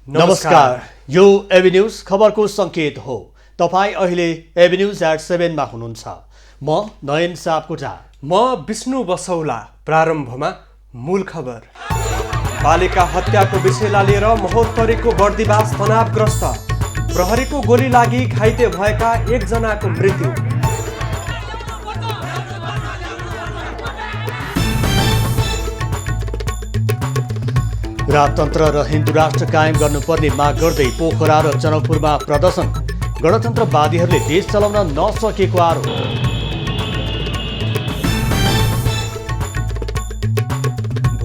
नमस्कार, यो AB news खबरको संकेत हो। तपाईँ अहिले एबी न्यूज @7 मा हुनुहुन्छ। म नयन सापकोटा। म विष्णु बसौला। प्रारम्भमा मूल खबर। बालिका हत्याको विषयलाई लिएर महोत्तरीको बर्दिवास तनावग्रस्त। प्रहरीको गोली लागि घाइते भएका एकजनाको मृत्यु। राजतन्त्र र हिन्दू राष्ट्र कायम गर्नुपर्ने माग गर्दै पोखरा र जनकपुरमा प्रदर्शन। गणतन्त्रवादीहरूले देश चलाउन नसकेको आरोप।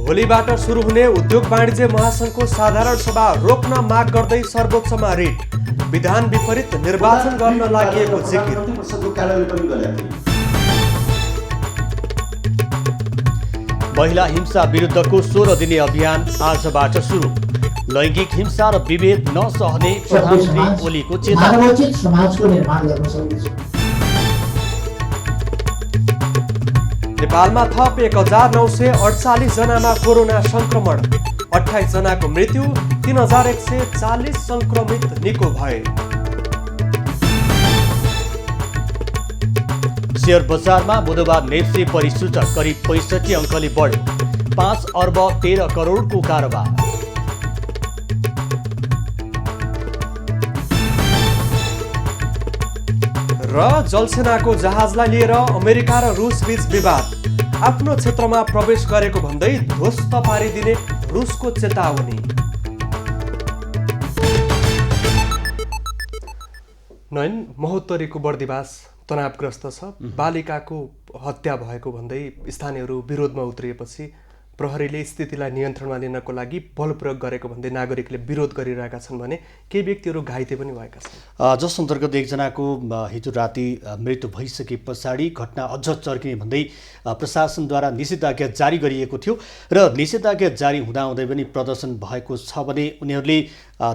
भोलिबाट सुरु हुने उद्योग वाणिज्य महासङ्घको साधारण सभा रोक्न माग गर्दै सर्वोच्चमा रिट। विधान विपरीत निर्वाचन गर्न लागि जिकिर। महिला हिंसा विरुद्धको 16 दिने अभियान आजबाट सुरु। लैङ्गिक हिंसा र विभेद नसहने प्रधानमन्त्री ओलीको चेतावनी। नेपालमा थप 1948 जनामा कोरोना संक्रमण। 28 जनाको मृत्यु, 3140 संक्रमित निको भए। शेयर बजारमा बुधबार नेप्से परिसूचक करिब 65 अङ्कले बढ्यो। 5 अर्ब 13 करोडको कारोबार। र जलसेनाको जहाजलाई लिएर अमेरिका र रुस बीच विवाद। आफ्नो क्षेत्रमा प्रवेश गरेको भन्दै ध्वस्त पारिदिने रुसको चेतावनी। नयन, महोत्तरीको बर्दिवास तनावग्रस्त छ। बालिकाको हत्या भएको भन्दै स्थानीयहरू विरोधमा उत्रिएपछि प्रहरीले स्थितिलाई नियन्त्रणमा लिनको लागि बल प्रयोग गरेको भन्दै नागरिकले विरोध गरिरहेका छन् भने केही व्यक्तिहरू घाइते पनि भएका छन्। जस अन्तर्गत एकजनाको हिजो राति मृत्यु भइसके पछाडि घटना अझ चर्किने भन्दै प्रशासनद्वारा निषेधाज्ञा जारी गरिएको थियो र निषेधाज्ञा जारी हुँदाहुँदै पनि प्रदर्शन भएको छ भने उनीहरूले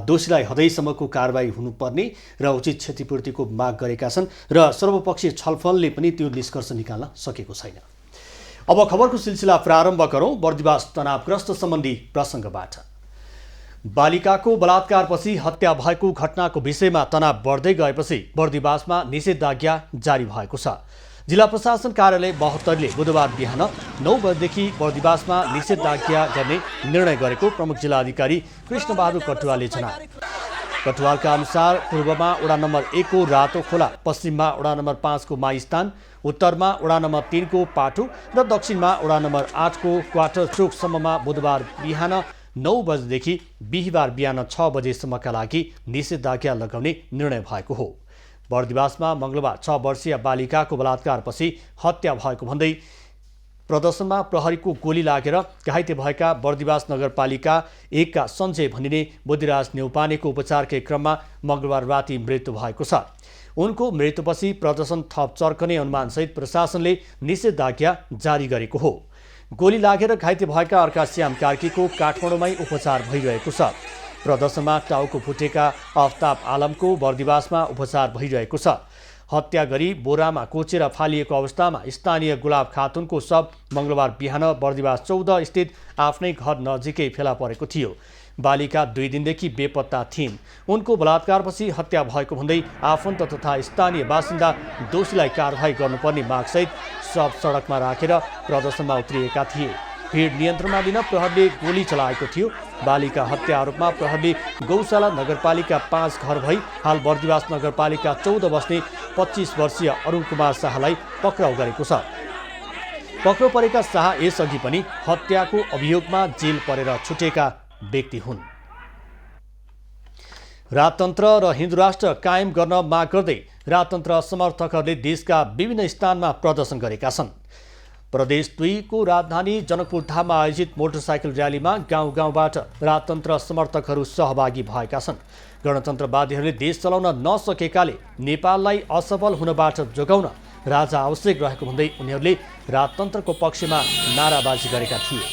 दोषीलाई हदैसम्मको कारबाही हुनुपर्ने र उचित क्षतिपूर्तिको माग गरेका छन् र सर्वपक्षीय छलफलले पनि त्यो निष्कर्ष निकाल्न सकेको छैन। अब खबरको सिलसिला प्रारम्भ गरौँ बर्दिवास तनावग्रस्त सम्बन्धी प्रसङ्गबाट। बालिकाको बलात्कारपछि हत्या भएको घटनाको विषयमा तनाव बढ्दै गएपछि बर्दिवासमा निषेधाज्ञा जारी भएको छ। जिल्ला प्रशासन कार्यालय महोत्तरीले बुधबार बिहान 9 बजेदेखि बर्दिवासमा निषेधाज्ञा गर्ने निर्णय गरेको प्रमुख जिल्लाधिकारी कृष्णबहादुर कटुवालले जनाए। कटुवालका अनुसार पूर्वमा वडा नम्बर 1 को रातो खोला, पश्चिममा वडा नम्बर 5 को माइस्थान, उत्तरमा वडा नम्बर 3 को पाटो र दक्षिणमा वडा नम्बर 8 को क्वार्टर चोकसम्ममा बुधबार बिहान 9 बजेदेखि बिहिबार बिहान 6 बजेसम्मका लागि निषेधाज्ञा लगाउने निर्णय भएको हो। बर्दिवासमा मङ्गलबार 6 वर्षीय बालिकाको बलात्कारपछि हत्या भएको भन्दै प्रदर्शनमा प्रहरीको गोली लागेर घाइते भएका बर्दिवास नगरपालिका 1 का सञ्जय भनिने बुद्धिराज नेउपानेको उपचारकै क्रममा मङ्गलबार राति मृत्यु भएको छ। उनको मृत्युपछि प्रदर्शन थप चर्कने अनुमानसहित प्रशासनले निषेधाज्ञा जारी गरेको हो। गोली लागेर घाइते भएका अर्का श्याम कार्कीको काठमाडौँमै उपचार भइरहेको छ। प्रदर्शनमा टाउको फुटेका अफ्ताब आलमको बर्दिवासमा उपचार भइरहेको छ। हत्या गरी बोरामा कोचेर फालिएको अवस्थामा स्थानीय गुलाब खातुनको शव मङ्गलबार बिहान बर्दिवास 14 स्थित आफ्नै घर नजिकै फेला परेको थियो। बालिका 2 दिनदेखि बेपत्ता थिइन्। उनको बलात्कारपछि हत्या भएको भन्दै आफन्त तथा स्थानीय बासिन्दा दोषीलाई कारवाही गर्नुपर्ने मागसहित शव सडकमा राखेर प्रदर्शनमा उत्रिएका थिए। भिड नियन्त्रणमा लिन प्रहरीले गोली चलाएको थियो। बालिका हत्या आरोपमा प्रहरीले गौशाला नगरपालिका 5 घर भई हाल बर्दिवास नगरपालिका 14 बस्ने 25 वर्षीय अरुण कुमार शाहलाई पक्राउ गरेको छ। पक्राउ परेका शाह यसअघि पनि हत्याको अभियोगमा जेल परेर छुटेका व्यक्ति हुन्। राजतन्त्र र हिन्दू राष्ट्र कायम गर्न माग गर्दै राजतन्त्र समर्थकहरूले देशका विभिन्न स्थानमा प्रदर्शन गरेका छन्। प्रदेश 2 को राजधानी जनकपुर धाममा आयोजित मोटरसाइकल र्यालीमा गाउँ गाउँबाट राजतन्त्र समर्थकहरू सहभागी भएका छन्। गणतन्त्रवादीहरूले देश चलाउन नसकेकाले नेपाललाई असफल हुनबाट जोगाउन राजा आवश्यक रहेको भन्दै उनीहरूले राजतन्त्रको पक्षमा नाराबाजी गरेका थिए।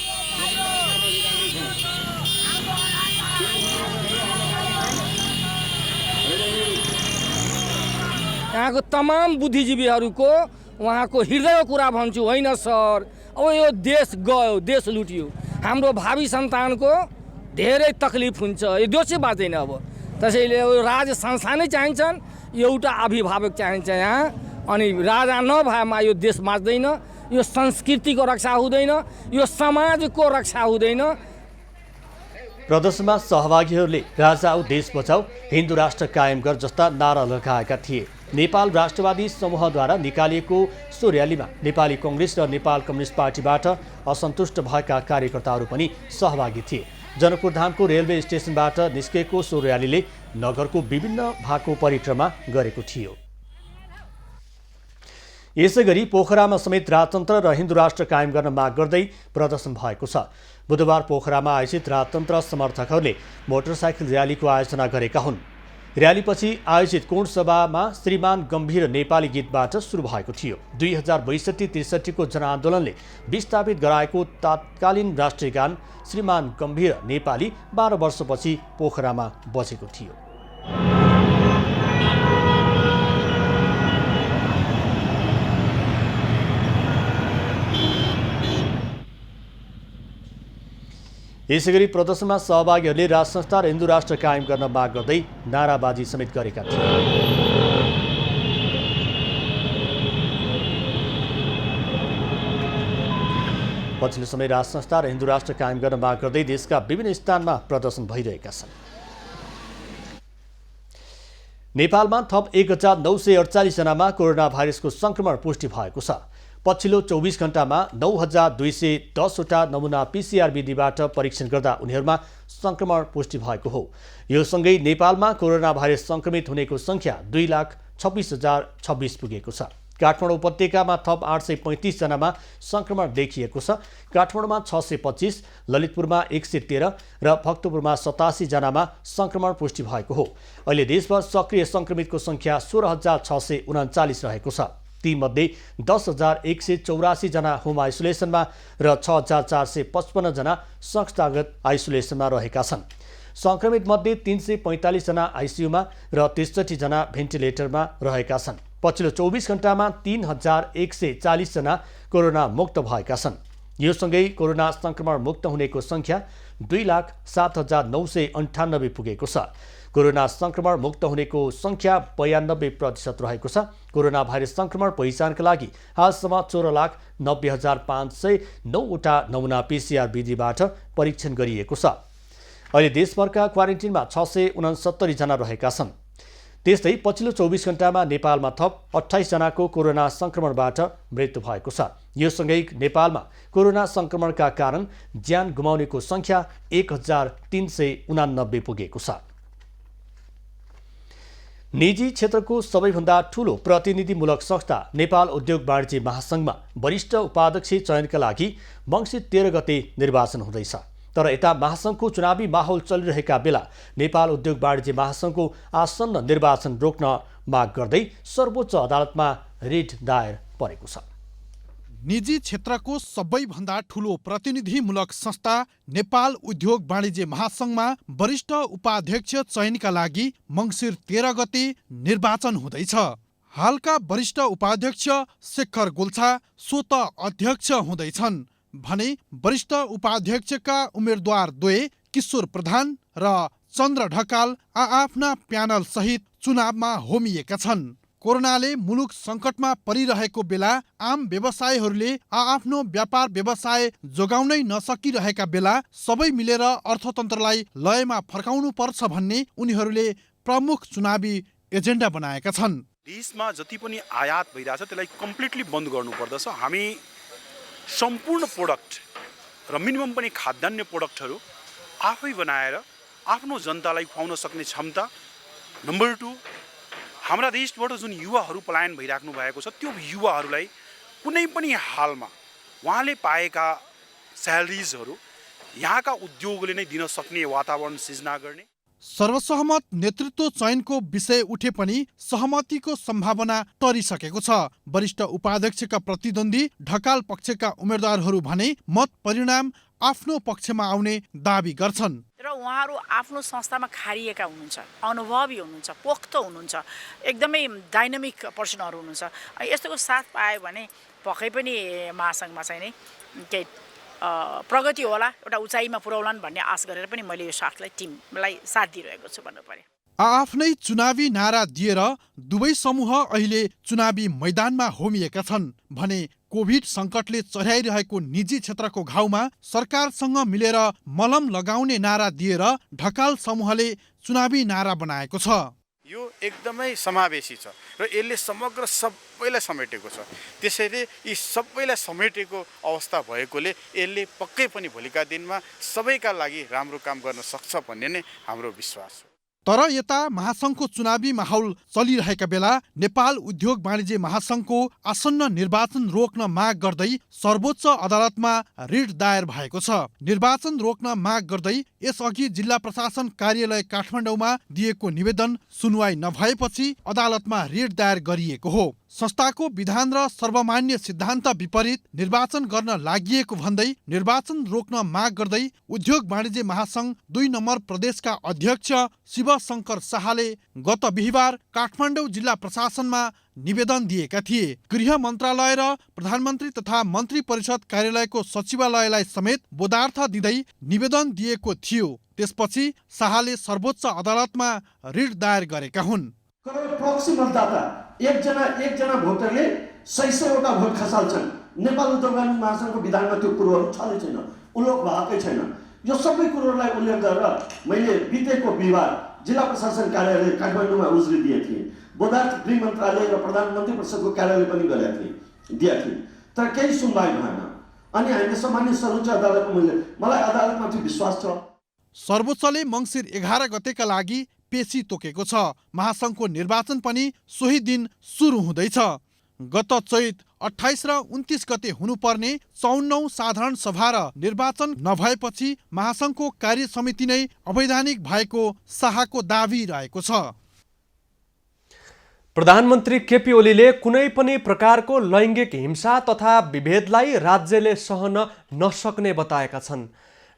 यहाँको तमाम बुद्धिजीवीहरूको उहाँको हृदयको कुरा भन्छु, होइन सर अब यो देश गयो, देश लुट्यो, हाम्रो भावी सन्तानको धेरै तकलिफ हुन्छ, यो दोषी बाँच्दैन। अब त्यसैले राजा सानसानै चाहिन्छन्, एउटा अभिभावक चाहिन्छ यहाँ। अनि राजा नभएमा यो देश बाँच्दैन, यो संस्कृतिको रक्षा हुँदैन, यो समाजको रक्षा हुँदैन। प्रदर्शनमा सहभागीहरूले राजा आऊ देश बचाऊ, हिन्दू राष्ट्र कायम गर जस्ता नारा लगाएका थिए। नेपाल राष्ट्रवादी समूहद्वारा निकालिएको सो र्यालीमा नेपाली कङ्ग्रेस र नेपाल कम्युनिस्ट पार्टीबाट असन्तुष्ट भएका कार्यकर्ताहरू पनि सहभागी थिए। जनकपुरधामको रेलवे स्टेसनबाट निस्केको सो र्यालीले नगरको विभिन्न भागको परिक्रमा गरेको थियो। यसैगरी पोखरामा समेत राजतन्त्र र हिन्दू राष्ट्र कायम गर्न माग गर्दै प्रदर्शन भएको छ। बुधबार पोखरामा आयोजित राजतन्त्र समर्थकहरूले मोटरसाइकल र्यालीको आयोजना गरेका हुन्। र्यालीपछि आयोजित कोण सभामा श्रीमान गम्भीर नेपाली गीतबाट सुरु भएको थियो। 2062-63 को जनआन्दोलनले विस्थापित गराएको तत्कालीन राष्ट्रिय गान श्रीमान गम्भीर नेपाली 12 वर्षपछि पोखरामा बजेको थियो। यसैगरी प्रदर्शनमा सहभागीहरूले राजसंस्था र हिन्दू राष्ट्र कायम गर्न माग गर्दै नाराबाजी समेत गरेका थिए। पछिल्लो समय राजसंस्था र हिन्दू राष्ट्र कायम गर्न माग गर्दै देशका विभिन्न स्थानमा प्रदर्शन भइरहेका छन्। नेपालमा थप 1948 जनामा कोरोना भाइरसको संक्रमण पुष्टि भएको छ। पछिल्लो 24 घण्टामा 9210वटा नमुना PCR विधिबाट परीक्षण गर्दा उनीहरूमा संक्रमण पुष्टि भएको हो। यो सँगै नेपालमा कोरोना भाइरस संक्रमित हुनेको संख्या 2,26,026 पुगेको छ। काठमाडौँ उपत्यकामा थप 835 जनामा संक्रमण देखिएको छ। काठमाडौँमा 625, ललितपुरमा 113 र भक्तपुरमा 87 जनामा संक्रमण पुष्टि भएको हो। अहिले देशभर सक्रिय संक्रमितको संख्या 16,639 रहेको छ। तीमध्ये 10,184 जना होम आइसोलेसनमा र 6,455 जना संस्थागत आइसोलेसनमा रहेका छन्। संक्रमित मध्ये 345 जना आइसियुमा र 63 जना भेन्टिलेटरमा रहेका छन्। पछिल्लो 24 घण्टामा 3,140 जना कोरोना मुक्त भएका छन्। यो सँगै कोरोना संक्रमण मुक्त हुनेको संख्या 2,07,998 पुगेको छ। कोरोना संक्रमण मुक्त हुनेको संख्या 92% रहेको छ। कोरोना भाइरस संक्रमण पहिचानका लागि हालसम्म 14,90,509वटा नमुना PCR विधिबाट परीक्षण गरिएको छ। अहिले देशभरका क्वारेन्टिनमा 669 जना रहेका छन्। त्यस्तै पछिल्लो 24 घण्टामा नेपालमा थप 28 जनाको कोरोना संक्रमणबाट मृत्यु भएको छ। यो सँगै नेपालमा कोरोना संक्रमणका कारण ज्यान गुमाउनेको संख्या 1,389 पुगेको छ। निजी क्षेत्रको सबैभन्दा ठूलो प्रतिनिधिमूलक संस्था नेपाल उद्योग वाणिज्य महासंघमा वरिष्ठ उपाध्यक्ष चयनका लागि मङ्सिर 13 गते निर्वाचन हुँदैछ। तर यता महासंघको चुनावी माहौल चलिरहेका बेला नेपाल उद्योग वाणिज्य महासंघको आसन्न निर्वाचन रोक्न माग गर्दै सर्वोच्च अदालतमा रिट दायर परेको छ। निजी क्षेत्रको सबैभन्दा ठूलो प्रतिनिधिमूलक संस्था नेपाल उद्योग वाणिज्य महासंघमा वरिष्ठ उपाध्यक्ष चयनका लागि मङ्सिर 13 गते निर्वाचन हुँदैछ। हालका वरिष्ठ उपाध्यक्ष शेखर गोल्छा स्वत अध्यक्ष हुँदैछन् भने वरिष्ठ उपाध्यक्षका उम्मेद्वार द्वय किशोर प्रधान र चन्द्र ढकाल आफ्ना प्यानल सहित चुनावमा होमिएका छन्। कोरोनाले मुलुक संकटमा परिरहेको बेला आम व्यवसायीहरूले आफ्नो व्यापार व्यवसाय जोगाउनै नसकिरहेका बेला सबै मिलेर अर्थतन्त्रलाई लयमा फर्काउनु पर्छ भन्ने उनीहरूले प्रमुख चुनावी एजेन्डा बनाएका छन्। देशमा जति पनि आयात भइरहेछ त्यसलाई कम्प्लिटली बन्द गर्नुपर्दछ। हामी सम्पूर्ण प्रोडक्ट र मिनिमम पनि खाद्यान्न प्रोडक्टहरू आफै बनाएर आफ्नो जनतालाई खुवाउन सक्ने क्षमता। नम्बर 2, हाम्रा देशबाट जुन युवाहरू पलायन भइराख्नु भएको छ त्यो युवाहरूलाई कुनै पनि हालमा उहाँले पाएका स्यालेरिजहरू यहाँका उद्योगले नै दिन सक्ने वातावरण सिर्जना गर्ने। सर्वसहमत नेतृत्व चयनको विषय उठे पनि सहमतिको सम्भावना टरिसकेको छ। वरिष्ठ उपाध्यक्षका प्रतिद्वन्दी ढकाल पक्षका उम्मेद्वारहरू भने मत परिणाम आफ्नो पक्षमा आउने दाबी गर्छन्। र उहाँहरू आफ्नो संस्थामा खारिएका हुनुहुन्छ, अनुभवी हुनुहुन्छ, पोख्त हुनुहुन्छ, एकदमै डाइनामिक पर्सनहरू हुनुहुन्छ। यस्तोको साथ पायो भने पक्कै पनि महासङ्घमा चाहिँ नि केही प्रगति होला, एउटा उचाइमा पुर्याउलान् भन्ने आश गरेर पनि मैले यो टिमलाई साथ दिइरहेको छु भन्नु पर्यो। आफ्नै चुनावी नारा दिएर दुवै समूह अहिले चुनावी मैदानमा होमिएका छन् भने कोभिड सङ्कटले चढाइरहेको निजी क्षेत्रको घाउमा सरकारसँग मिलेर मलम लगाउने नारा दिएर ढकाल समूहले चुनावी नारा बनाएको छ। यो एकदमै समावेशी छ र यसले समग्र सबैलाई समेटेको छ। त्यसैले यी सबैलाई समेटेको अवस्था भएकोले यसले पक्कै पनि भोलिका दिनमा सबैका लागि राम्रो काम गर्न सक्छ भन्ने नै हाम्रो विश्वास हो। तर यता महासङ्घको चुनावी माहौल चलिरहेका बेला नेपाल उद्योग वाणिज्य महासङ्घको आसन्न निर्वाचन रोक्न माग गर्दै सर्वोच्च अदालतमा रिट दायर भएको छ। निर्वाचन रोक्न माग गर्दै यसअघि जिल्ला प्रशासन कार्यालय काठमाडौँमा दिएको निवेदन सुनवाई नभएपछि अदालतमा रिट दायर गरिएको हो। संस्थाको विधान र सर्वमान्य सिद्धान्त विपरीत निर्वाचन गर्न लागि भन्दै निर्वाचन रोक्न माग गर्दै उद्योग वाणिज्य महासङ्घ 2 नम्बर प्रदेशका अध्यक्ष शिवशङ्कर शाहले गत बिहिबार काठमाडौँ जिल्ला प्रशासनमा निवेदन दिएका थिए। गृह मन्त्रालय र प्रधानमन्त्री तथा मन्त्री परिषद कार्यालयको सचिवालयलाई समेत बोधार्थ दिँदै निवेदन दिएको थियो। त्यसपछि शाहले सर्वोच्च अदालतमा रिट दायर गरेका हुन्। प्रक्सी मतदाता एकजना भोटरले 600वटा भोट खसाल्छन्। नेपाल उद्योग वाणिज्य महासङ्घको विधानमा त्यो कुरोहरू छँदै छैन, उल्लेख भएकै छैन। यो सबै कुरोहरूलाई उल्लेख गरेर मैले बितेको बिहिबार जिल्ला प्रशासन कार्यालय काठमाडौँमा उजुरी दिएँ थिएँ। बोधार्थ गृह मन्त्रालय र प्रधानमन्त्री परिषदको कार्यालय पनि दिएका थिएँ, तर केही सुनवाई भएन। अनि हामीले सामान्य सर्वोच्च अदालतमा मलाई अदालतमाथि विश्वास छ। सर्वोच्चले मङ्सिर 11 गतेका लागि पेशी तोकेको छ। महासङ्घको निर्वाचन पनि सोही दिन सुरु हुँदैछ। गत चैत 28 र 29 गते हुनुपर्ने 54औं साधारण सभा र निर्वाचन नभएपछि महासङ्घको कार्य समिति नै अवैधानिक भएको शाहको दाबी रहेको छ। प्रधानमन्त्री केपी ओलीले कुनै पनि प्रकारको लैङ्गिक हिंसा तथा विभेदलाई राज्यले सहन नसक्ने बताएका छन्।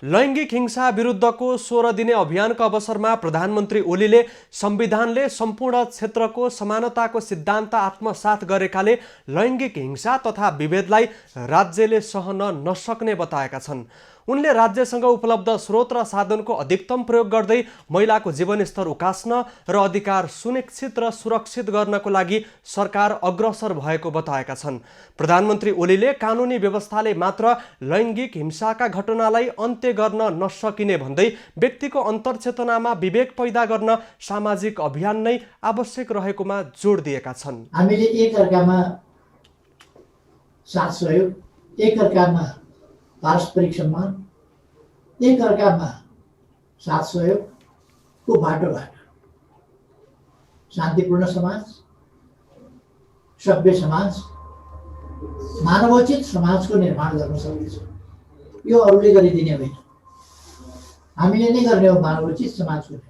लैङ्गिक हिंसा विरुद्धको 16 दिने अभियानको अवसरमा प्रधानमन्त्री ओलीले संविधानले सम्पूर्ण क्षेत्रको समानताको सिद्धान्त आत्मसात गरेकाले लैङ्गिक हिंसा तथा विभेदलाई राज्यले सहन नसक्ने बताएका छन्। उनले राज्यसँग उपलब्ध स्रोत र साधनको अधिकतम प्रयोग गर्दै महिलाको जीवनस्तर उकास्न र अधिकार सुनिश्चित र सुरक्षित गर्नको लागि सरकार अग्रसर भएको बताएका छन्। प्रधानमन्त्री ओलीले कानुनी व्यवस्थाले मात्र लैङ्गिक हिंसाका घटनालाई अन्त्य गर्न नसकिने भन्दै व्यक्तिको अन्तर्चेतनामा विवेक पैदा गर्न सामाजिक अभियान नै आवश्यक रहेकोमा जोड दिएका छन्। हामीले एकअर्कामा साथ सहयोग, एकअर्कामा पारस्परिक सम्मान, एकअर्कामा साथ सहयोगको बाटोबाट शान्तिपूर्ण समाज, सभ्य समाज, मानवोचित समाजको निर्माण गर्न सक्दछ। यो अरूले गरिदिने होइन, हामीले नै गर्ने हो मानवोचित समाजको।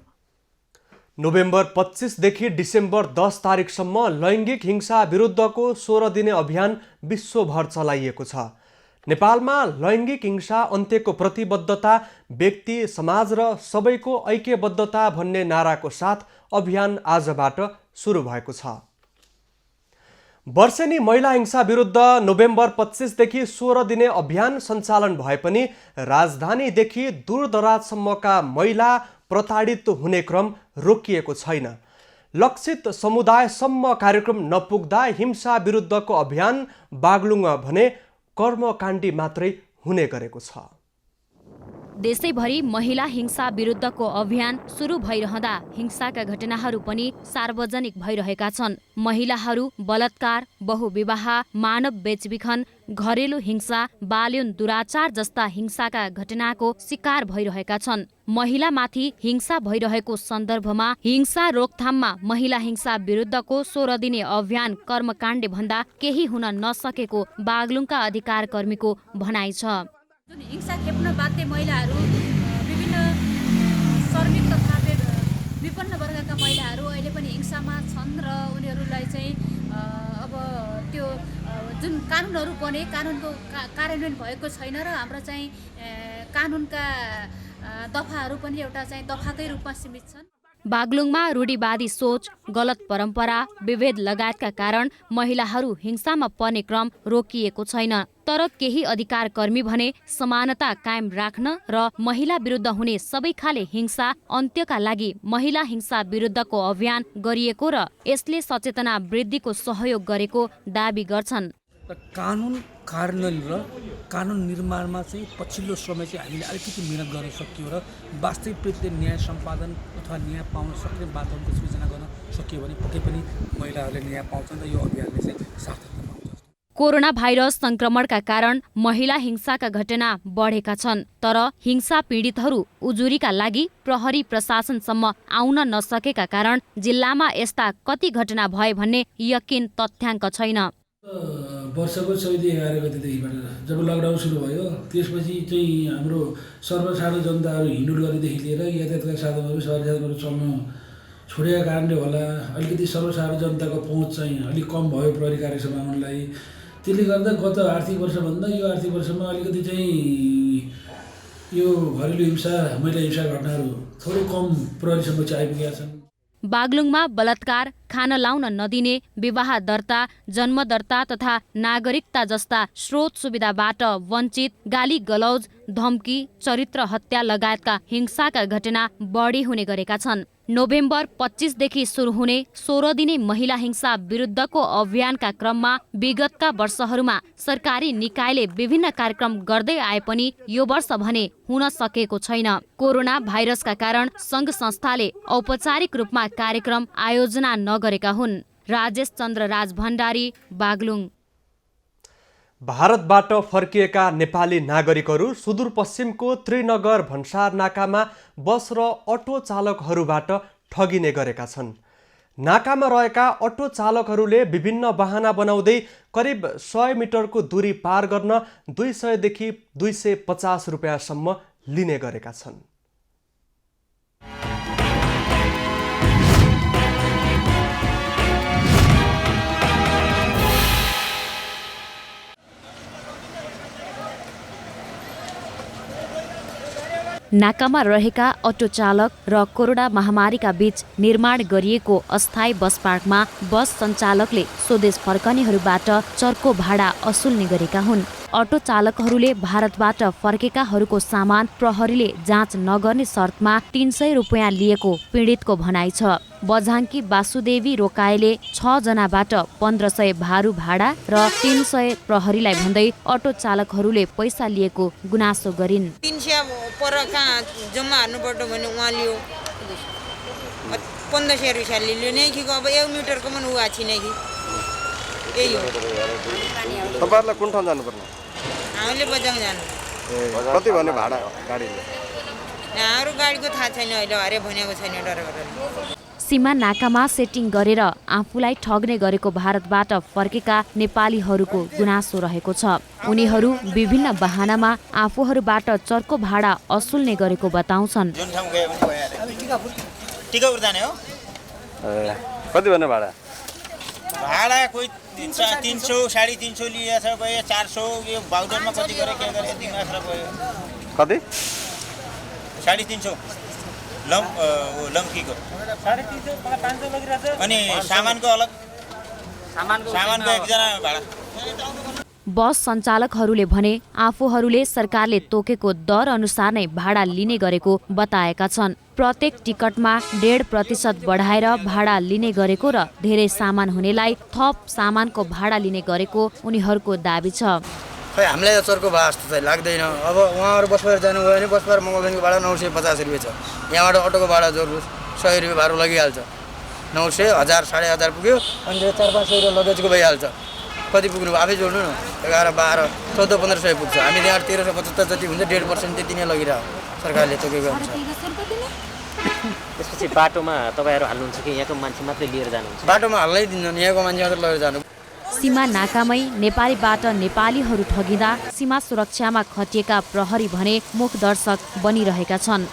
नोभेम्बर 25 देखि डिसेम्बर 10 तारिकसम्म लैङ्गिक हिंसा विरुद्धको 16 दिने अभियान विश्वभर चलाइएको छ। नेपालमा लैङ्गिक हिंसा अन्त्यको प्रतिबद्धता, व्यक्ति, समाज र सबैको ऐक्यबद्धता भन्ने नाराको साथ अभियान आजबाट सुरु भएको छ। वर्षेनी महिला हिंसा विरुद्ध नोभेम्बर 25 देखि 16 दिने अभियान सञ्चालन भए पनि राजधानीदेखि दूरदराजसम्मका महिला प्रताडित हुने क्रम रोकिएको छैन। लक्षित समुदायसम्म कार्यक्रम नपुग्दा हिंसा विरुद्धको अभियान बागलुङमा भने कर्मकाण्डी मात्रै हुने गरेको छ। देशैभरि महिला हिंसा विरुद्धको अभियान सुरु भइरहँदा हिंसाका घटनाहरू पनि सार्वजनिक भइरहेका छन्। महिलाहरू बलात्कार, बहुविवाह, मानव बेचबिखन, घरेलु हिंसा, बाल्यौन दुराचार जस्ता हिंसाका घटनाको शिकार भइरहेका छन्। महिलामाथि हिंसा भइरहेको सन्दर्भमा हिंसा रोकथाममा महिला हिंसा विरुद्धको 16 दिने अभियान कर्मकाण्ड भन्दा केही हुन नसकेको बागलुङका अधिकार कर्मीको भनाइ छ। जुन हिंसा खेप्न बाध्य महिलाहरू, विभिन्न श्रमिक तथा विपन्न वर्गका महिलाहरू अहिले पनि हिंसामा छन् र उनीहरूलाई चाहिँ अब त्यो जुन कानुनहरू बने, कानुनको कार्यान्वयन भएको छैन र हाम्रो चाहिँ कानुनका दफाहरू पनि एउटा चाहिँ दफाकै रूपमा सीमित छन्। बागलुङमा रूढिवादी सोच, गलत परम्परा, विभेद लगायतका कारण महिलाहरू हिंसामा पर्ने क्रम रोकिएको छैन। तर केही अधिकार कर्मी भने समानता कायम राख्न र महिला विरुद्ध हुने सबै खाले हिंसा अन्त्यका लागि महिला हिंसा विरुद्धको अभियान गरिएको र यसले सचेतना वृद्धिको सहयोग गरेको दाबी गर्छन्। कानुन कार्यान्वयन र कानुन निर्माणमा चाहिँ पछिल्लो समय चाहिँ हामीले अलिकति मिहिनेत गर्न सकियो र वास्तविक प्रति न्याय सम्पादन अथवा न्याय पाउन सक्ने वातावरणको सृजना गर्न सकियो भने पक्कै पनि महिलाहरूले न्याय पाउँछन् र यो अभियानले चाहिँ सार्थकता पाउँछ। कोरोना भाइरस संक्रमणका कारण महिला हिंसाका घटना बढेका छन्, तर हिंसा पीडितहरू उजुरीका लागि प्रहरी प्रशासनसम्म आउन नसकेका कारण जिल्लामा यस्ता कति घटना भए भन्ने यकिन तथ्याङ्क छैन। वर्षको 14-11 गतेदेखिबाट जब लकडाउन सुरु भयो त्यसपछि चाहिँ हाम्रो सर्वसाधारण जनताहरू हिँडुल गरेदेखि लिएर यातायातका साधनहरू सहरी साधनहरू चल्न छोडेका कारणले होला अलिकति सर्वसाधारण जनताको पहुँच चाहिँ अलिक कम भयो प्रहरी कार्यसम्म आउनलाई। त्यसले गर्दा गत आर्थिक वर्षभन्दा यो आर्थिक वर्षमा अलिकति चाहिँ यो घरेलु हिंसा महिला हिंसा घटनाहरू थोरै कम प्रहरीसम्म चाहिँ आइपुगेका छन्। बागलुङमा बलात्कार, खान लाउन नदिने, विवाह दर्ता, जन्म दर्ता तथा नागरिकता जस्ता स्रोत सुविधाबाट वञ्चित, गाली गलौज, धम्की, चरित्र हत्या लगायतका हिंसाका घटना बढी हुने गरेका छन्। नोभेम्बर 25 देखि सुरु हुने 16 दिने महिला हिंसा विरुद्धको अभियानका क्रममा विगतका वर्षहरूमा सरकारी निकायले विभिन्न कार्यक्रम गर्दै आए पनि यो वर्ष भने हुन सकेको छैन। कोरोना भाइरसका कारण संघ संस्थाले औपचारिक रूपमा कार्यक्रम आयोजना नगरेका हुन्। राजेश चन्द्र राज भण्डारी, बागलुङ। भारतबाट फर्किएका नेपाली नागरिकहरू सुदूरपश्चिमको त्रिनगर भन्सार नाकामा बस र अटो चालकहरूबाट ठगिने गरेका छन्। नाकामा रहेका अटो चालकहरूले विभिन्न बहाना बनाउँदै करिब 100 मिटरको दूरी पार गर्न 200 देखि 250 रुपियाँसम्म लिने गरेका छन्। नाकामा रहेका अटो चालक र कोरोना महामारीका बीच निर्माण गरिएको अस्थायी बस पार्कमा बस सञ्चालकले स्वदेश फर्कनेहरूबाट चर्को भाडा असुल्ने गरेका हुन्। अटो चालकहरूले भारतबाट फर्केकाहरूको सामान प्रहरीले जाँच नगर्ने शर्तमा 300 रुपियाँ लिएको पीडितको भनाइ छ। बझाङ्की वासुदेवी रोकाएले 6 जनाबाट 1500 भारू भाडा र 300 प्रहरीलाई भन्दै अटो चालकहरूले पैसा लिएको गुनासो गरिन्। 300 पर कहाँ जम्मा हाल्नुपर्छ भने उहाँ लियो 1500 रुपियाँ लियो नै कि अब 1 मिटरको पनि उहाँ छिने कि यही हो। तपाईहरुलाई कुन ठाउँ जानुपर्ने? हामीले बजाङ जानु। कति भन्ने भाडा गाडीले? हाम्रो गाडीको थाहा छैन अहिले, हरे भनेको छैन ड्राइभरले। सीमा नाकामा सेटिङ गरेर आफूलाई ठग्ने गरेको भारतबाट फर्केका नेपालीहरूको गुनासो रहेको छ। उनीहरू विभिन्न बहानामा आफूहरूबाट चर्को भाडा असुल्ने गरेको बताउँछन्। कति भन्ने भाडा? भाडा कोही 300 350 लिएछ, कोही 400, यो बाउडरमा कति गरे के गरे यति मात्र भयो। कति? 350 लम्कीको 350 500 लगिरहेछ। अनि सामानको अलग, सामानको एकजना भाडा। बस सञ्चालकहरूले भने आफूहरूले सरकारले तोकेको दर अनुसार नै भाडा लिने गरेको बताएका छन्। प्रत्येक टिकटमा 1.5% बढाएर भाडा लिने गरेको र धेरै सामान हुनेलाई थप सामानको भाडा लिने गरेको उनीहरूको दाबी छ। खै हामीलाई चर्को भाडा जस्तो चाहिँ लाग्दैन। अब उहाँहरू बस पाएर जानुभयो भने बस पाएर मङ्गलदेखिको भाडा 950 रुपियाँ छ। यहाँबाट अटोको भाडा जोड्नु 100 रुपियाँ भाडा लगिहाल्छ। 900, 1000, 1500 पुग्यो अनि 400-500 रुपियाँ लगेजको भइहाल्छ। कति पुग्नु आफै जोड्नु न, 11, 12, 14, 1500 पुग्छ। हामी यहाँ 1375 जति हुन्छ, 1.5% त्यति नै लगिरह सरकारले तोकेको हुन्छ। त्यसपछि बाटोमा तपाईँहरू हाल्नुहुन्छ कि यहाँको मान्छे मात्रै लिएर जानुहुन्छ? बाटोमा हाल्नै दिन्छन्, यहाँको मान्छे मात्रै लगेर जानु। सीमा नाकामै नेपालीबाट नेपालीहरू ठगिँदा सीमा सुरक्षामा खटिएका प्रहरी भने मुखदर्शक बनिरहेका छन्।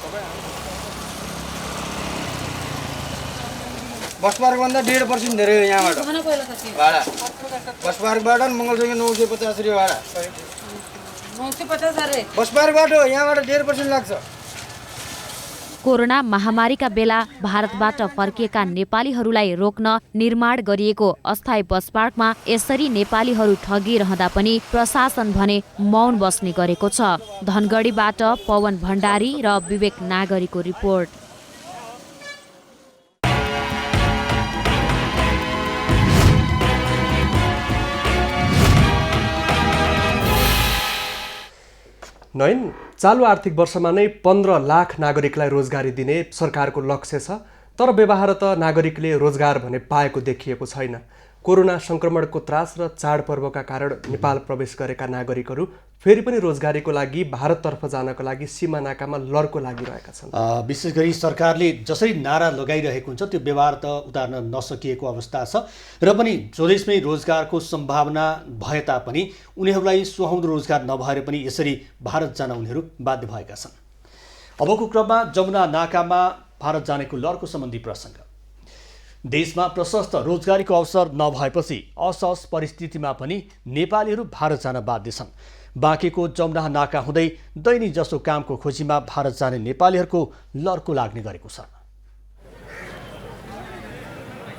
बस पार्कभन्दा 1.5% धेरै हो यहाँबाट भाडा। बस पार्कबाट मङ्गलसम्म 950 रुपियाँ भाडा। 950 अरे बस पार्कबाट यहाँबाट 1.5% लाग्छ। कोरोना महामारीका बेला भारतबाट फर्किएका नेपालीहरूलाई रोक्न निर्माण गरिएको अस्थायी बस पार्कमा यसरी नेपालीहरू ठगिरहँदा पनि प्रशासन भने मौन बस्ने गरेको छ। धनगढीबाट पवन भण्डारी र विवेक नागरीको रिपोर्ट। नयन, चालु आर्थिक वर्षमा नै 15 लाख नागरिकलाई रोजगारी दिने सरकारको लक्ष्य छ, तर व्यवहारत नागरिकले रोजगार भने पाएको देखिएको छैन। कोरोना संक्रमणको त्रास र चाडपर्वका कारण नेपाल प्रवेश गरेका नागरिकहरू फेरि पनि रोजगारीको लागि भारततर्फ जानको लागि सीमा नाकामा लड्को लागिरहेका छन्। विशेष गरी सरकारले जसरी नारा लगाइरहेको हुन्छ त्यो व्यवहार त उतार्न नसकिएको अवस्था छ र पनि स्वदेशमै रोजगारको सम्भावना भए तापनि उनीहरूलाई सुहाउँदो रोजगार नभएर पनि यसरी भारत जान उनीहरू बाध्य भएका छन्। अबको क्रममा जमुना नाकामा भारत जानेको लड्को सम्बन्धी प्रसङ्ग। देशमा प्रशस्त रोजगारीको अवसर नभएपछि असहज परिस्थितिमा पनि नेपालीहरू भारत जान बाध्य छन्। बाँकेको जमुना नाका हुँदै दैनिक जसो कामको खोजीमा भारत जाने नेपालीहरूको लड्को लाग्ने गरेको छ।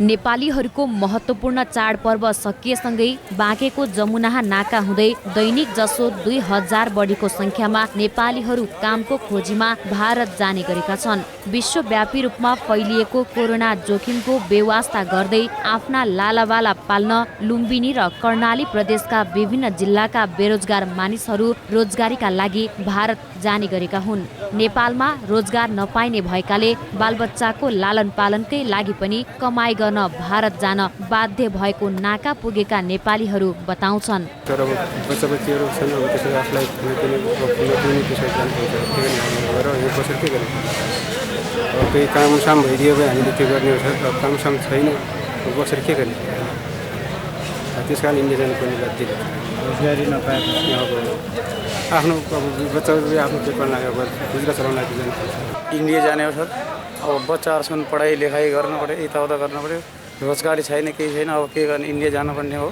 नेपालीहरूको महत्त्वपूर्ण चाडपर्व सकिएसँगै बाँकेको जमुना नाका हुँदै दैनिक जसो 2000 बढीको संख्यामा नेपालीहरू कामको खोजीमा भारत जाने गरेका छन्। विश्वव्यापी रूपमा फैलिएको कोरोना जोखिमको बेवास्ता गर्दै आफ्ना लालावाला पाल्न लुम्बिनी र कर्णाली प्रदेशका विभिन्न जिल्लाका बेरोजगार मानिसहरू रोजगारीका लागि भारत जाने गरेका हुन्। नेपालमा रोजगार नपाइने भएकाले बालबच्चाको लालन पालनकै लागि पनि कमाइ गर्न भारत जान बाध्य भएको नाका पुगेका नेपालीहरू बताउँछन्। केही कामसाम भइदियो भने हामीले त्यो गर्ने हो, कामसाम छैन बसेर के गर्ने। त्यस कारण इन्डिया जानुपर्ने बाध्य छ। रोजगारी नपाएपछि अब आफ्नो बच्चाहरू आफ्नो पेपर लागेर गुजरात चलाउन लागि जानुपर्छ। इन्डिया जाने हो सर, अब बच्चाहरूसँग पढाइ लेखाइ गर्नु पऱ्यो, यताउता गर्नु पऱ्यो, रोजगारी छैन केही छैन, अब के गर्ने, इन्डिया जानुपर्ने हो।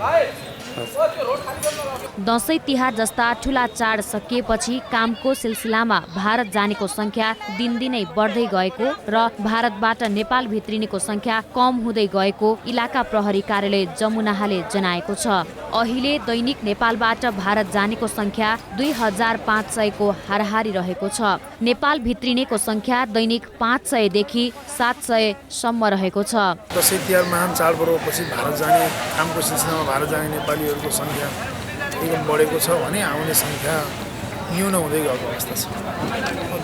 दसैँ तिहार जस्ता ठुला चाड सकिएपछि कामको सिलसिलामा भारत जानेको संख्या दिनदिनै बढ्दै गएको र भारतबाट नेपाल भित्रिनेको संख्या कम हुँदै गएको इलाका प्रहरी कार्यालय जमुनाहाले जनाएको छ। अहिले दैनिक नेपालबाट भारत जानेको संख्या 2500 को हाराहारी रहेको छ। नेपाल भित्रिनेको संख्या दैनिक 500 देखि 700 सम्म रहेको छ। दसैँ तिहार महान चाडपर्वपछि भारत जाने कामको सिलसिलामा भारत जाने नेपालीहरूको संख्या एकदम बढेको छ भने आउने संख्या न्यून हुँदै गएको अवस्था छ।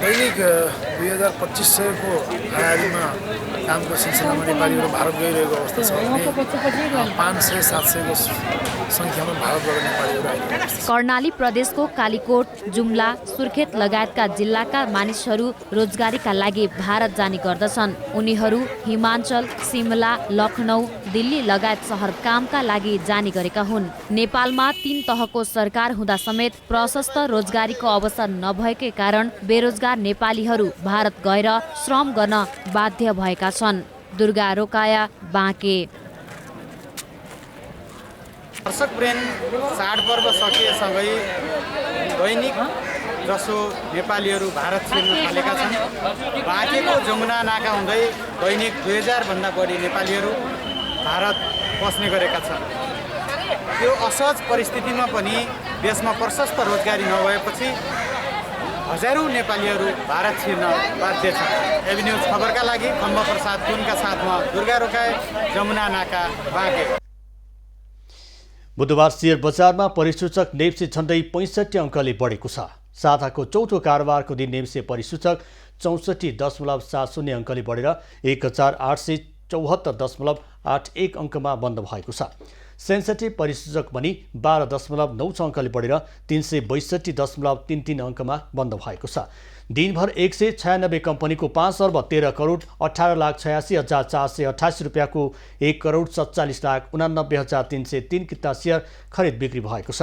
दैनिक 2500 को हाराहारीमा कामको सिलसिलामा नेपालीहरू भारत गइरहेको अवस्था छ भने 500-700 को संख्यामा भारतबाट नेपालीहरू आइरहेको अवस्था छ। कर्णाली प्रदेशको कालीकोट, जुम्ला, सुर्खेत लगायतका जिल्लाका मानिसहरू रोजगारीका लागि भारत जाने गर्दछन्। उनीहरू हिमाञ्चल, सिमला, लखनऊ, दिल्ली लगायत सहर कामका लागि जाने गरेका हुन्। नेपालमा 3 तहको सरकार हुँदा समेत प्रशस्त रोजगारीको अवसर नभएकै कारण बेरोजगार नेपालीहरू भारत गएर श्रम गर्न बाध्य भएका छन्। दुर्गा रोकाया, बाँके। दर्शकवृन्द, चाडपर्व सकिएसँगै दैनिक जसो नेपालीहरू भारत छिर्न थालेका छन्। बाँकेको जमुना नाका हुँदै दैनिक 2000 भन्दा बढी नेपालीहरू भारत पस्ने गरेका छन्। यो असहज परिस्थितिमा पनि देशमा प्रशस्त रोजगारी नभएपछि हजारौं नेपालीहरू भारत छिर्न बाध्य छन्। एबी न्यूज खबरका लागि खम्ब प्रसाद कुनका साथमा दुर्गा रोकाए, जमुना नाका, बाँके। बुधबार शेयर बजारमा परिसूचक नेप्से झण्डै 65 अङ्कले बढेको छ। साताको चौथो कारोबारको दिन नेप्से परिसूचक 64.70 अङ्कले बढेर 1874.81 अङ्कमा बन्द भएको छ। सेन्सेटिभ परिसूचक पनि 12.96 अङ्कले बढेर 362.33 अङ्कमा बन्द भएको छ। दिनभर 196 कम्पनीको 5,13,18,86,488 रुपियाँको 1,47,89,303 किता सेयर खरिद बिक्री भएको छ।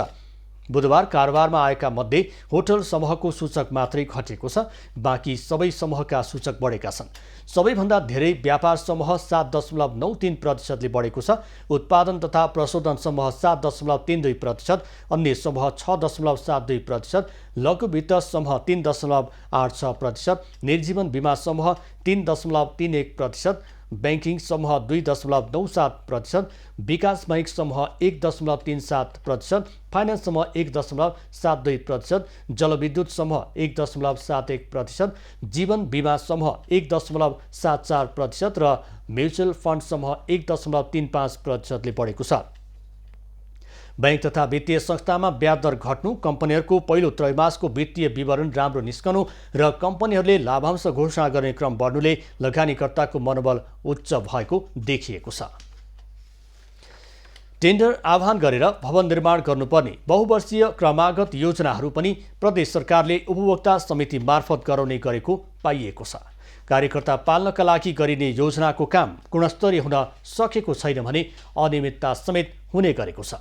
बुधबार कारोबारमा आएका मध्ये होटल समूहको सूचक मात्रै घटेको छ, बाँकी सबै समूहका सूचक बढेका छन्। सबैभन्दा धेरै व्यापार समूह 7.93%ले बढेको छ। उत्पादन तथा प्रशोधन समूह 7.32%, अन्य समूह 6.72%, लघु वित्त समूह 3.86%, निर्जीवन बीमा समूह 3.31%, बैंकिङ समूह 2.97%, विकास बैंक समूह 1.37%, फाइनेन्स समूह 1.72%, जलविद्युत समूह 1.71%, जीवन बीमा समूह 1.74% र म्युचुअल फन्ड समूह 1.35%ले बढेको छ। बैंक तथा वित्तीय संस्थामा ब्याज दर घट्नु, कम्पनीहरूको पहिलो त्रैमासको वित्तीय विवरण राम्रो निस्कनु र कम्पनीहरूले लाभांश घोषणा गर्ने क्रम बढ्नुले लगानीकर्ताको मनोबल उच्च भएको देखिएको छ। टेन्डर आह्वान गरेर भवन निर्माण गर्नुपर्ने बहुवर्षीय क्रमागत योजनाहरू पनि प्रदेश सरकारले उपभोक्ता समिति मार्फत गराउने गरेको पाइएको छ। कार्यकर्ता पाल्नका लागि गरिने योजनाको काम गुणस्तरीय हुन सकेको छैन भने अनियमितता समेत हुने गरेको छ।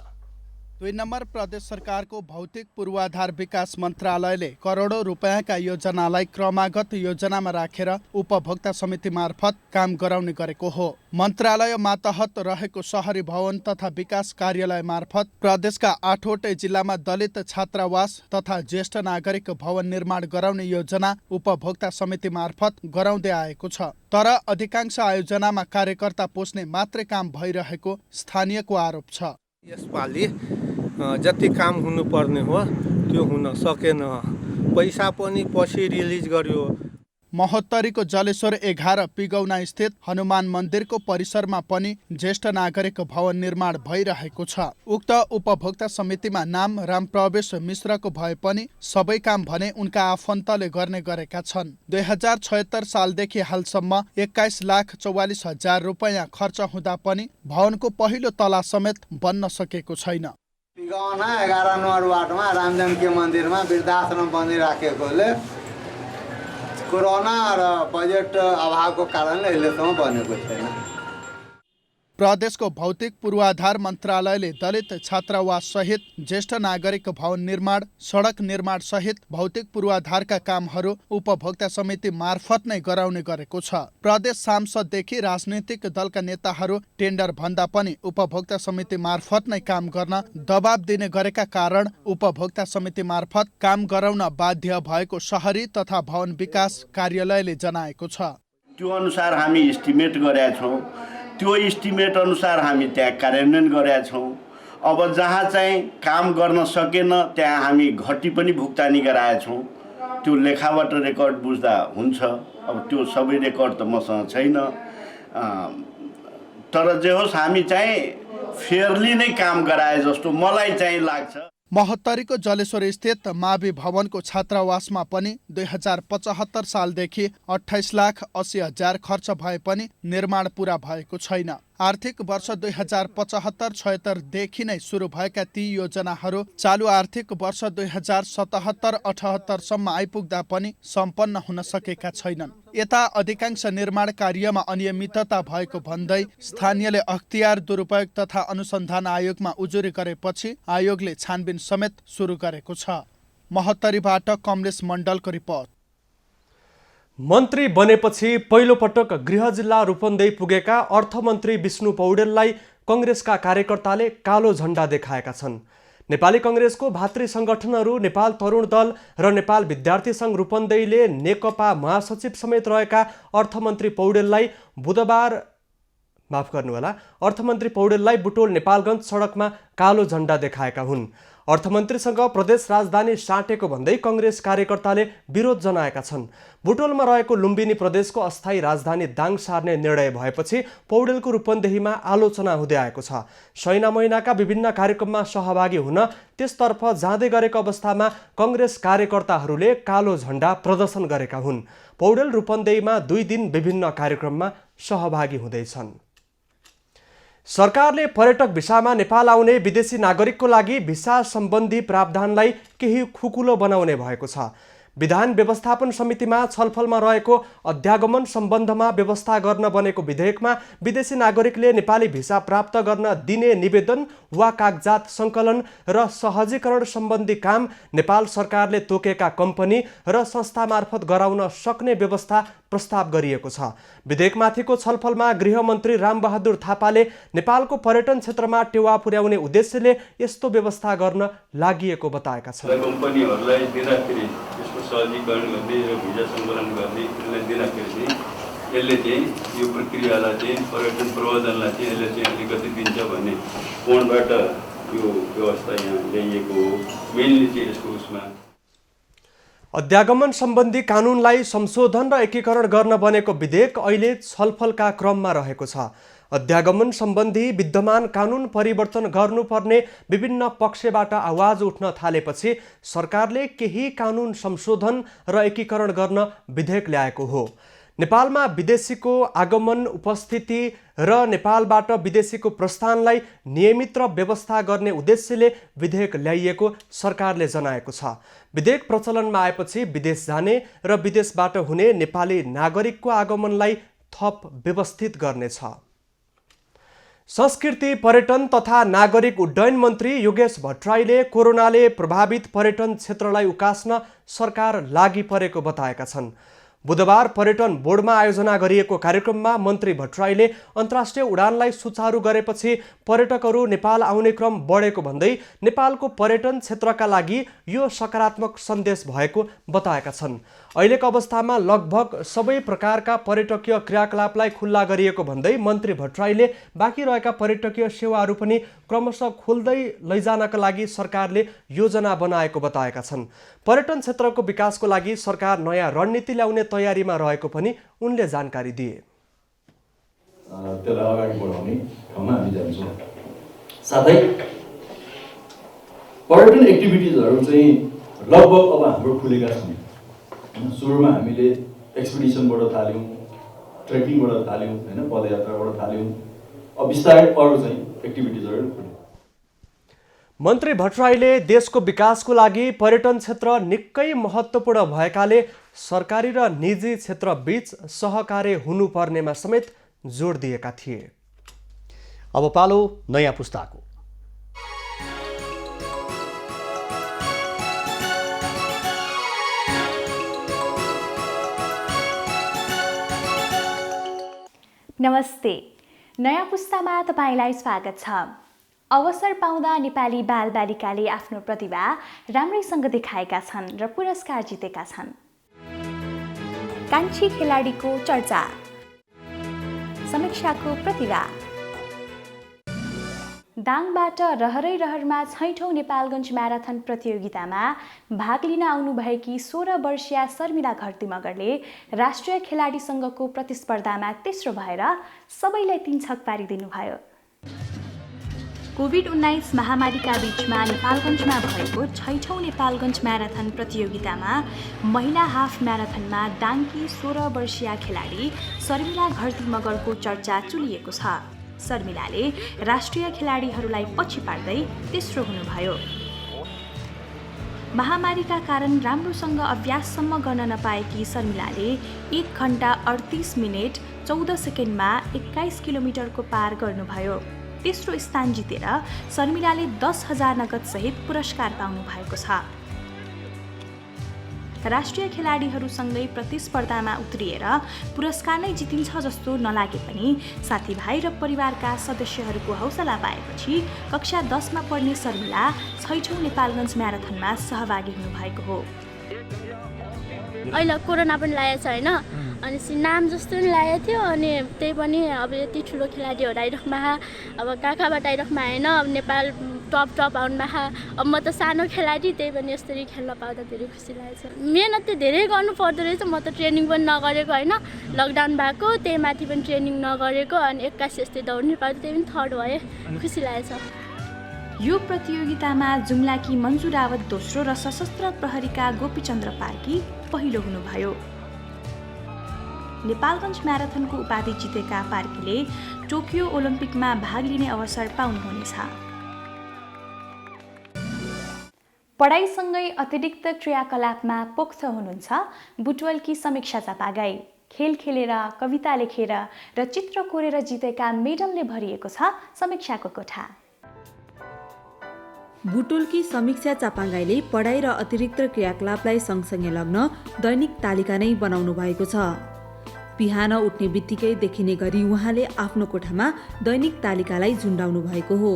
2 नम्बर प्रदेश सरकारको भौतिक पूर्वाधार विकास मन्त्रालयले करोडौं रुपैयाँका योजनालाई क्रमागत योजनामा राखेर उपभोक्ता समिति मार्फत काम गराउने गरेको हो। मन्त्रालय मातहत रहेको शहरी भवन तथा विकास कार्यालय मार्फत प्रदेशका 8वटै जिल्लामा दलित छात्रावास तथा ज्येष्ठ नागरिक भवन निर्माण गराउने योजना उपभोक्ता समिति मार्फत गराउँदै आएको छ। तर अधिकांश आयोजनामा कार्यकर्ता पोस्ने मात्रै काम भइरहेको स्थानीयको आरोप छ। यसपालि जति काम हुनुपर्ने हो त्यो हुन सकेन। पैसा पनि पछि रिलिज गर्यो। महोत्तरीको जलेश्वर 11 पिगौना स्थित हनुमान मन्दिरको परिसरमा पनि ज्येष्ठ नागरिक भवन निर्माण भइरहेको छ। उक्त उपभोक्ता समितिमा नाम रामप्रवेश मिश्रको भए पनि सबै काम भने उनका आफन्तले गर्ने गरेका छन्। 2076 सालदेखि हालसम्म 21,44,000 रुपैयाँ खर्च हुँदा पनि भवनको पहिलो तला समेत बन्न सकेको छैन। पिगौना 11 नम्बर वार्डमा रामजनकी मन्दिरमा वृद्धाश्रम बनिराखेकोले कोरोना र बजेट अभावको कारणले अहिलेसम्म बनेको छैन। प्रदेशको भौतिक पूर्वाधार मन्त्रालयले दलित छात्रावास सहित ज्येष्ठ नागरिक भवन निर्माण, सडक निर्माण सहित भौतिक पूर्वाधारका कामहरू उपभोक्ता समिति मार्फत नै गराउने गरेको छ। प्रदेश सांसददेखि राजनीतिक दलका नेताहरू टेन्डर भन्दा पनि उपभोक्ता समिति मार्फत नै काम गर्न दबाब दिने गरेका कारण उपभोक्ता समिति मार्फत काम गराउन बाध्य भएको शहरी तथा भवन विकास कार्यालयले जनाएको छ। त्यो अनुसार हामी एस्टिमेट गरेका छौँ, त्यो एस्टिमेट अनुसार हामी त्यहाँ कार्यान्वयन गरेका छौँ। अब जहाँ चाहिँ काम गर्न सकेन त्यहाँ हामी घटी पनि भुक्तानी गराएका छौँ। त्यो लेखाबाट रेकर्ड बुझ्दा हुन्छ। अब त्यो सबै रेकर्ड त मसँग छैन, तर जे होस् हामी चाहिँ फेयरली नै काम गराए जस्तो मलाई चाहिँ लाग्छ। महोत्तरीको जलेश्वर स्थित मावि भवनको छात्रावासमा पनि 2075 सालदेखि 28,80,000 खर्च भए पनि निर्माण पूरा भएको छैन। आर्थिक वर्ष 2075-76 देखि नै सुरु भएका ती योजनाहरू चालु आर्थिक वर्ष 2077-78 सम्म आइपुग्दा पनि सम्पन्न हुन सकेका छैनन्। यता अधिकांश निर्माण कार्यमा अनियमितता भएको भन्दै स्थानीयले अख्तियार दुरुपयोग तथा अनुसन्धान आयोगमा उजुरी गरेपछि आयोगले छानबिन समेत सुरु गरेको छ। महोत्तरीबाट कमलेश मण्डलको रिपोर्ट। मन्त्री बनेपछि पहिलो पटक गृह जिल्ला रूपन्देही पुगेका अर्थमन्त्री विष्णु पौडेललाई कङ्ग्रेसका कार्यकर्ताले कालो झण्डा देखाएका छन्। नेपाली कङ्ग्रेसको भातृ सङ्गठनहरू नेपाल तरुण दल र नेपाल विद्यार्थी सङ्घ रूपन्देहीले नेकपा महासचिव समेत रहेका अर्थमन्त्री पौडेललाई अर्थमन्त्री पौडेललाई बुटोल नेपालगञ्ज सडकमा कालो झण्डा देखाएका हुन्। अर्थमन्त्रीसँग प्रदेश राजधानी साटेको भन्दै कङ्ग्रेस कार्यकर्ताले विरोध जनाएका छन्। बुटोलमा रहेको लुम्बिनी प्रदेशको अस्थायी राजधानी दाङ सार्ने निर्णय भएपछि पौडेलको रूपन्देहीमा आलोचना हुँदै आएको छ। शैना महिनाका विभिन्न कार्यक्रममा सहभागी हुन त्यसतर्फ जाँदै गरेको अवस्थामा कङ्ग्रेस कार्यकर्ताहरूले कालो झण्डा प्रदर्शन गरेका हुन्। पौडेल रूपन्देहीमा 2 दिन विभिन्न कार्यक्रममा सहभागी हुँदैछन्। सरकारले पर्यटक भिसामा नेपाल आउने विदेशी नागरिकको लागि भिसा सम्बन्धी प्रावधानलाई केही खुकुलो बनाउने भएको छ। विधान व्यवस्थापन समितिमा छलफलमा रहेको अध्यागमन सम्बन्धमा व्यवस्था गर्न बनेको विधेयकमा विदेशी नागरिकले नेपाली भिसा प्राप्त गर्न दिने निवेदन वा कागजात सङ्कलन र सहजीकरण सम्बन्धी काम नेपाल सरकारले तोकेका कम्पनी र संस्था मार्फत गराउन सक्ने व्यवस्था प्रस्ताव गरिएको छ। विधेयकमाथिको छलफलमा गृहमन्त्री रामबहादुर थापाले नेपालको पर्यटन क्षेत्रमा टेवा पुर्याउने उद्देश्यले यस्तो व्यवस्था गर्न लागि बताएका छन्। कम्पनीहरूलाई दिँदाखेरि यसको सहजीकरण गर्ने र भिजा सङ्कलन गर्ने दिँदाखेरि यसले चाहिँ यो प्रक्रियालाई चाहिँ पर्यटन प्रबन्धनलाई चाहिँ यसले चाहिँ अलिकति दिन्छ भन्ने कोणबाट यो व्यवस्था यहाँ ल्याइएको हो। मेनली चाहिँ यसको उसमा अध्यागमन सम्बन्धी कानुनलाई संशोधन र एकीकरण गर्न बनेको विधेयक अहिले छलफलका क्रममा रहेको छ। अध्यागमन सम्बन्धी विद्यमान कानुन परिवर्तन गर्नुपर्ने विभिन्न पक्षबाट आवाज उठ्न थालेपछि सरकारले केही कानुन संशोधन र एकीकरण गर्न विधेयक ल्याएको हो। नेपालमा विदेशीको आगमन, उपस्थिति र नेपालबाट विदेशीको प्रस्थानलाई नियमित र व्यवस्था गर्ने उद्देश्यले विधेयक ल्याइएको सरकारले जनाएको छ। विधेयक प्रचलनमा आएपछि विदेश जाने र विदेशबाट हुने नेपाली नागरिकको आगमनलाई थप व्यवस्थित गर्नेछ। संस्कृति, पर्यटन तथा नागरिक उड्डयन मन्त्री योगेश भट्टराईले कोरोनाले प्रभावित पर्यटन क्षेत्रलाई उकास्न सरकार लागि परेको बताएका छन्। बुधबार पर्यटन बोर्डमा आयोजना गरिएको कार्यक्रममा मन्त्री भट्टराईले अन्तर्राष्ट्रिय उडानलाई सुचारू गरेपछि पर्यटकहरू नेपाल आउने क्रम बढेको भन्दै नेपालको पर्यटन क्षेत्रका लागि यो सकारात्मक सन्देश भएको बताएका छन्। अहिलेको अवस्थामा लगभग सबै प्रकारका पर्यटकीय क्रियाकलापलाई खुल्ला गरिएको भन्दै मन्त्री भट्टराईले बाँकी रहेका पर्यटकीय सेवाहरू पनि क्रमशः खोल्दै लैजानका लागि सरकारले योजना बनाएको बताएका छन्। पर्यटन क्षेत्रको विकासको लागि सरकार नयाँ रणनीति ल्याउने तयारीमा रहेको पनि उनले जानकारी दिए। त्यसलाई अगाडि बढाउने ठाउँमा हामी जान्छौँ। साथै पर्यटन एक्टिभिटिजहरू चाहिँ लगभग अब हाम्रो खुलेका छन्। सुरुमा हामीले एक्सपिडिसनबाट थाल्यौँ, ट्रेकिङबाट थाल्यौँ, होइन, पदयात्राबाट थाल्यौँ। अब बिस्तारै अरू चाहिँ एक्टिभिटिजहरू खुल्यो। मन्त्री भट्टराईले देशको विकासको लागि पर्यटन क्षेत्र निकै महत्त्वपूर्ण भएकाले सरकारी र निजी क्षेत्र बीच सहकार्य हुनुपर्नेमा समेत जोड दिएका थिए। अब पालो नयाँ पुस्ताको। नमस्ते, नयाँ पुस्तामा तपाईलाई स्वागत छ। अवसर पाउँदा नेपाली बालबालिकाले आफ्नो प्रतिभा राम्रैसँग देखाएका छन् र पुरस्कार जितेका छन्। कान्छी खेलाडीको चर्चा, समीक्षाको प्रतिभा। दाङबाट रहरै रहरमा 6औं नेपालगञ्ज म्याराथन प्रतियोगितामा भाग लिन आउनुभएकी 16 वर्षीया शर्मिला घरती मगरले राष्ट्रिय खेलाडीसँगको प्रतिस्पर्धामा तेस्रो भएर सबैलाई 3 छक पारिदिनुभयो। कोभिड-19 महामारीका बीचमा नेपालगञ्जमा भएको 6औं नेपालगञ्ज म्याराथन प्रतियोगितामा महिला हाफ म्याराथनमा दाङकी 16 वर्षीया खेलाडी शर्मिला घरती मगरको चर्चा चुलिएको छ। शर्मिलाले राष्ट्रिय खेलाडीहरूलाई पछि पार्दै तेस्रो हुनुभयो। महामारीका कारण राम्रोसँग अभ्याससम्म गर्न नपाएकी शर्मिलाले 1 घण्टा 38 मिनेट 14 सेकेन्डमा 21 किलोमिटरको पार गर्नुभयो। तेस्रो स्थान जितेर शर्मिलाले 10,000 नगद सहित पुरस्कार पाउनु भएको छ। राष्ट्रिय खेलाडीहरूसँगै प्रतिस्पर्धामा उत्रिएर पुरस्कार नै जितिन्छ जस्तो नलागे पनि साथीभाइ र परिवारका सदस्यहरूको हौसला पाएपछि कक्षा 10 मा पढ्ने शर्मिला 6औं नेपालगञ्ज म्याराथनमा सहभागी हुनुभएको हो। अहिले कोरोना पनि लागेको छ होइन, अनि नाम जस्तो पनि लागेको थियो, अनि त्यही पनि अब यति ठुलो खेलाडीहरू आइरहमा अब कहाँबाट आइरहमा होइन, अब नेपाल टप आउनुमा। अब म त सानो खेलाडी, त्यही पनि यसरी खेल्न पाउँदा धेरै खुसी लागेको छ। मेहनत चाहिँ धेरै गर्नु पर्दो रहेछ। म त ट्रेनिङ पनि नगरेको होइन, लकडाउन भएको, त्यही माथि पनि ट्रेनिङ नगरेको, अनि 21 यस्तै दौड्नु पाउँदा त्यही पनि थर्ड भए, खुसी लागेको छ। यो प्रतियोगितामा जुम्लाकी मन्जु रावत दोस्रो र सशस्त्र प्रहरीका गोपीचन्द्र पार्की पहिलो हुनुभयो। नेपालगञ्ज म्याराथनको उपाधि जितेका पार्कीले टोकियो ओलम्पिकमा भाग लिने अवसर पाउनुहुनेछ। पढाइसँगै अतिरिक्त क्रियाकलापमा पोख्त हुनुहुन्छ बुटवलकी समीक्षा चापागाई। खेल खेलेर, कविता लेखेर र चित्र कोरेर जितेका मेडलले भरिएको छ समीक्षाको कोठा। बुटवलकी समीक्षा चापागाईले पढाइ र अतिरिक्त क्रियाकलापलाई सँगसँगै लग्न दैनिक तालिका नै बनाउनु भएको छ। बिहान उठ्ने बित्तिकै देखिने गरी उहाँले आफ्नो कोठामा दैनिक तालिकालाई झुन्डाउनु भएको हो,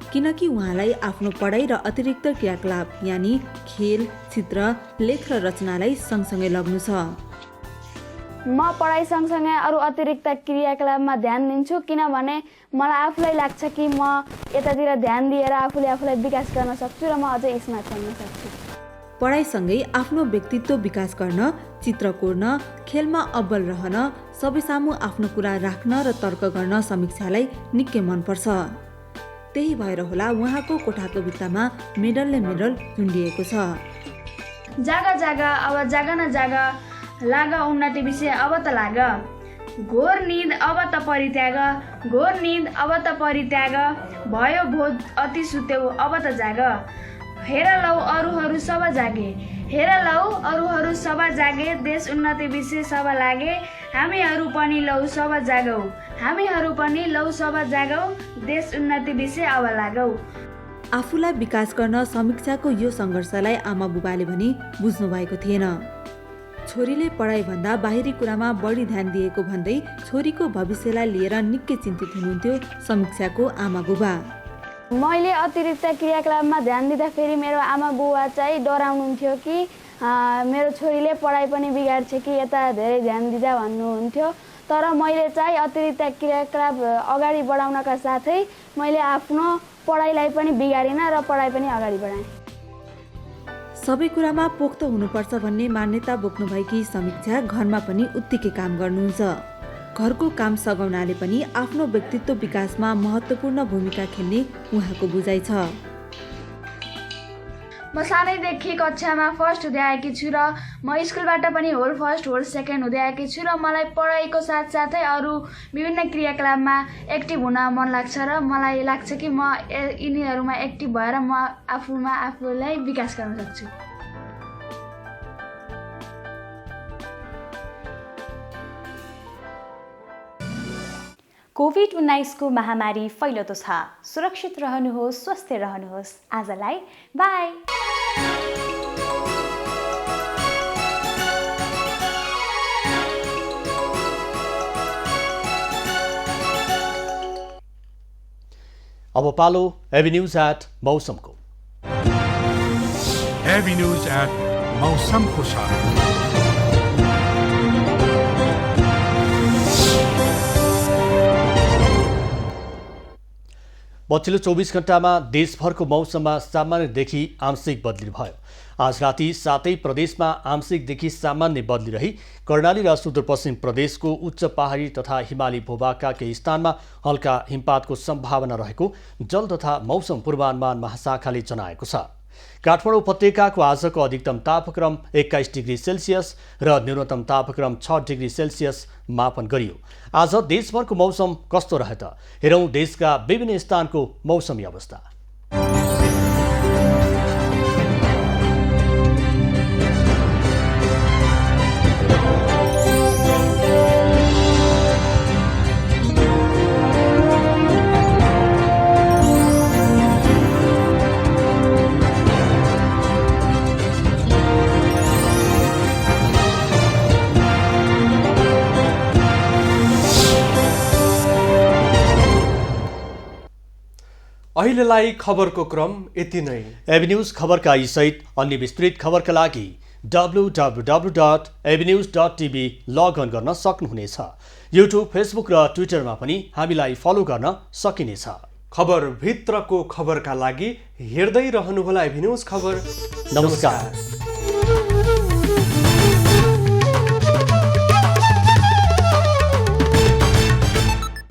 किनकि उहाँलाई आफ्नो पढाइ र अतिरिक्त क्रियाकलाप यानि खेल, चित्र, लेख र रचनालाई सँगसँगै लग्नु छ। म पढाइ सँगसँगै अरू अतिरिक्त क्रियाकलापमा ध्यान दिन्छु, किनभने मलाई आफूलाई लाग्छ कि म यतातिर ध्यान दिएर आफूलाई विकास गर्न सक्छु र म अझै स्मार्ट बन्न सक्छु। पढाइसँगै आफ्नो व्यक्तित्व विकास गर्न, चित्र कोर्न, खेलमा अब्बल रहन, सबैसामु आफ्नो कुरा राख्न र तर्क गर्न समीक्षालाई निकै मनपर्छ। त्यही भएर होला उहाँको कोठाको भित्तामा मेडलले मेडल झुन्डिएको छ। जागा जागा अब जागा न जागा, लाग उन्नति विषय अब त लाग, घोर निद अब त परित्याग, घोर निद अब त परित्याग, भयो भोज अति सुत्यौ अब त जाग, हेर लौ अरूहरू सब जागे, हेर लौ अरूहरू सब जागे, देश उन्नति विषय सब लागे, हामीहरू पनि लौ सब जागौ, हामीहरू पनि लौ सब जागौ, देश उन्नति विषय अब लागौ। आफूलाई विकास गर्न समीक्षाको यो सङ्घर्षलाई आमा बुबाले पनि बुझ्नु भएको थिएन। छोरीले पढाइभन्दा बाहिरी कुरामा बढी ध्यान दिएको भन्दै छोरीको भविष्यलाई लिएर निकै चिन्तित हुनुहुन्थ्यो समीक्षाको आमा बुबा। मैले अतिरिक्त क्रियाकलापमा ध्यान दिँदाखेरि मेरो आमा बुबा चाहिँ डराउनुहुन्थ्यो कि मेरो छोरीले पढाइ पनि बिगार्छ कि यता धेरै ध्यान दिँदा भन्नुहुन्थ्यो। तर मैले चाहिँ अतिरिक्त क्रियाकलाप अगाडि बढाउनका साथै मैले आफ्नो पढाइलाई पनि बिगारिनँ र पढाइ पनि अगाडि बढाएँ। सबै कुरामा पोख्त हुनुपर्छ भन्ने मान्यता बोक्नुभएकी समीक्षा घरमा पनि उत्तिकै काम गर्नुहुन्छ। घरको काम सघाउनाले पनि आफ्नो व्यक्तित्व विकासमा महत्त्वपूर्ण भूमिका खेल्ने उहाँको बुझाइ छ। म सानैदेखि कक्षामा फर्स्ट हुँदै आएकी छु र म स्कुलबाट पनि होल फर्स्ट होल सेकेन्ड हुँदै आएकी छु र मलाई पढाइको साथसाथै अरू विभिन्न क्रियाकलापमा एक्टिभ हुन मन लाग्छ र मलाई लाग्छ कि म यिनीहरूमा एक्टिभ भएर म आफूलाई विकास गर्न सक्छु। कोभिड-19 को महामारी फैलदो छ। सुरक्षित रहनुहोस्, स्वस्थ रहनुहोस्। आजलाई बाई। अब पालो एबी न्यूज एट मौसमको। एबी न्यूज एट मौसमको साथ पछिल्लो 24 घण्टामा देशभरको मौसममा सामान्यदेखि आंशिक बदली भयो। आज राति सातै प्रदेशमा आंशिकदेखि सामान्य बदली रही कर्णाली र सुदूरपश्चिम प्रदेशको उच्च पहाडी तथा हिमाली भूभागका केही स्थानमा हल्का हिमपातको सम्भावना रहेको जल तथा मौसम पूर्वानुमान महाशाखाले जनाएको छ। काठमाडौँ उपत्यकाको आजको अधिकतम तापक्रम 21 डिग्री सेल्सियस र न्यूनतम तापक्रम 6 डिग्री सेल्सियस मापन गरियो। आज देशभरको मौसम कस्तो रहे त हेरौँ देशका विभिन्न स्थानको मौसमी अवस्था। अहिलेलाई खबरको क्रम यति नै। एबी न्यूज खबरका यी सहित अन्य विस्तृत खबरका लागि www.abnews.tv लगअन गर्न सक्नुहुनेछ। युट्युब, फेसबुक र ट्विटरमा पनि हामीलाई फलो गर्न सकिनेछ। खबर भित्रको खबरका लागि हेर्दै रहनुहोला एबी न्यूज खबर। नमस्कार।